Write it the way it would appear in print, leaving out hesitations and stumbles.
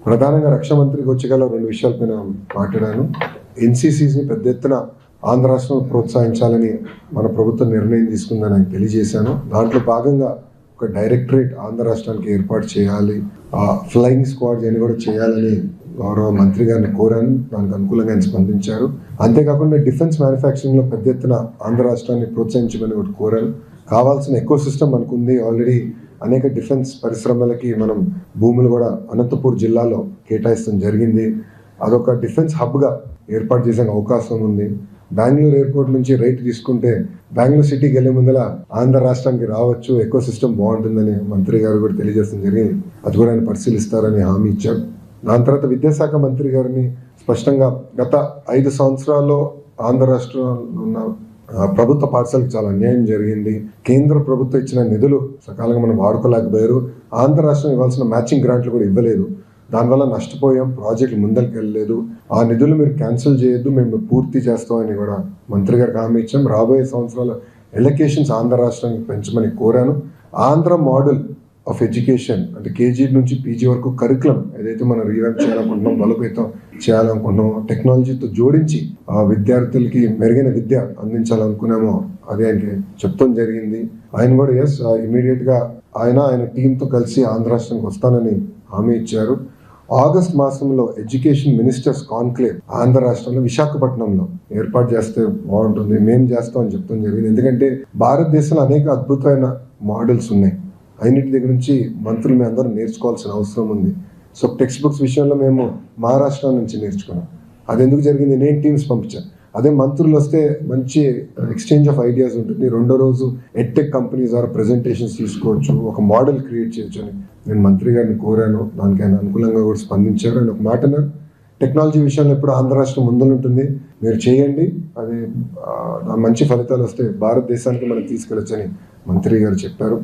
ప్రధానంగా రక్షణ మంత్రికి వచ్చేగల 2 విషయాలపైన మాట్లాడాను. ఎన్సీసీని పెద్ద ఎత్తున ఆంధ్ర రాష్ట్రంలో ప్రోత్సహించాలని మన ప్రభుత్వం నిర్ణయం తీసుకుందని ఆయన తెలియజేశాను. దాంట్లో భాగంగా ఒక డైరెక్టరేట్ ఆంధ్ర రాష్ట్రానికి ఏర్పాటు చేయాలి, ఫ్లయింగ్ స్క్వాడ్ అని కూడా చేయాలని గౌరవ మంత్రి గారిని కోరాను. దానికి అనుకూలంగా ఆయన స్పందించారు. అంతేకాకుండా డిఫెన్స్ మ్యానుఫ్యాక్చరింగ్లో పెద్ద ఎత్తున ఆంధ్ర రాష్ట్రాన్ని ప్రోత్సహించమని ఒకటి కోరాను. కావాల్సిన ఎకో సిస్టమ్ మనకుంది. ఆల్రెడీ అనేక డిఫెన్స్ పరిశ్రమలకి మనం భూములు కూడా అనంతపూర్ జిల్లాలో కేటాయిస్తాం జరిగింది. అదొక డిఫెన్స్ హబ్గా ఏర్పాటు చేసే అవకాశం ఉంది. బెంగళూరు ఎయిర్పోర్ట్ నుంచి రైట్ తీసుకుంటే బెంగళూరు సిటీకి వెళ్ళే ముందర ఆంధ్ర రాష్ట్రానికి రావచ్చు, ఎకో సిస్టమ్ బాగుంటుందని మంత్రి గారు కూడా తెలియజేయడం జరిగింది. అది కూడా ఆయన పరిశీలిస్తారని హామీ ఇచ్చారు. దాని తర్వాత విద్యాశాఖ మంత్రి గారిని స్పష్టంగా గత 5 సంవత్సరాల్లో ఆంధ్ర రాష్ట్రంలో ఉన్న ప్రభుత్వ పాఠశాలకు చాలా అన్యాయం జరిగింది. కేంద్ర ప్రభుత్వం ఇచ్చిన నిధులు సకాలంగా మనం వాడుకోలేకపోయారు. ఆంధ్ర రాష్ట్రం ఇవ్వాల్సిన మ్యాచింగ్ గ్రాంట్లు కూడా ఇవ్వలేదు. దానివల్ల నష్టపోయాం, ప్రాజెక్టులు ముందరికి వెళ్ళలేదు. ఆ నిధులు మీరు క్యాన్సిల్ చేయొద్దు, మేము పూర్తి చేస్తామని కూడా మంత్రి గారికి హామీ ఇచ్చాం. రాబోయే సంవత్సరాల ఎలకేషన్స్ ఆంధ్ర రాష్ట్రానికి పెంచమని కోరాను. ఆంధ్ర మోడల్ ఆఫ్ ఎడ్యుకేషన్ అంటే కేజీ నుంచి పీజీ వరకు కరికులం ఏదైతే మనం రీవ్యాంప్ చేయాలనుకుంటున్నాం, బలోపేతం చేయాలనుకుంటున్నాం, టెక్నాలజీతో జోడించి ఆ విద్యార్థులకి మెరుగైన విద్య అందించాలనుకున్నామో అది ఆయనకి చెప్తాం జరిగింది. ఆయన కూడా ఇమీడియట్గా ఆయన టీంతో కలిసి ఆంధ్ర రాష్ట్రానికి వస్తానని హామీ ఇచ్చారు. ఆగస్ట్ మాసంలో ఎడ్యుకేషన్ మినిస్టర్స్ కాన్క్లేవ్ ఆంధ్ర రాష్ట్రంలో విశాఖపట్నంలో ఏర్పాటు చేస్తే బాగుంటుంది, మేము చేస్తామని చెప్తాం జరిగింది. ఎందుకంటే భారతదేశంలో అనేక అద్భుతమైన మోడల్స్ ఉన్నాయి. అన్నిటి దగ్గర నుంచి మంత్రులు మేము అందరూ నేర్చుకోవాల్సిన అవసరం ఉంది. సో టెక్స్ట్ బుక్స్ విషయంలో మేము మహారాష్ట్ర నుంచి నేర్చుకున్నాం. అది ఎందుకు జరిగింది, నేను టీమ్స్ పంపించాను. అదే మంత్రులు వస్తే మంచి ఎక్స్చేంజ్ ఆఫ్ ఐడియాస్ ఉంటుంది. రెండో రోజు ఎడ్టెక్ కంపెనీస్ ద్వారా ప్రెజెంటేషన్స్ తీసుకోవచ్చు, ఒక మోడల్ క్రియేట్ చేయొచ్చు అని నేను మంత్రి గారిని కోరాను. దానికి ఆయన అనుకూలంగా కూడా స్పందించారు. ఆయన ఒక మాట అన్నారు, టెక్నాలజీ విషయంలో ఎప్పుడు ఆంధ్ర రాష్ట్రం ముందుంటుంది, మీరు చేయండి, అది మంచి ఫలితాలు వస్తే భారతదేశానికి మనం తీసుకెళ్ళొచ్చని మంత్రి గారు చెప్పారు.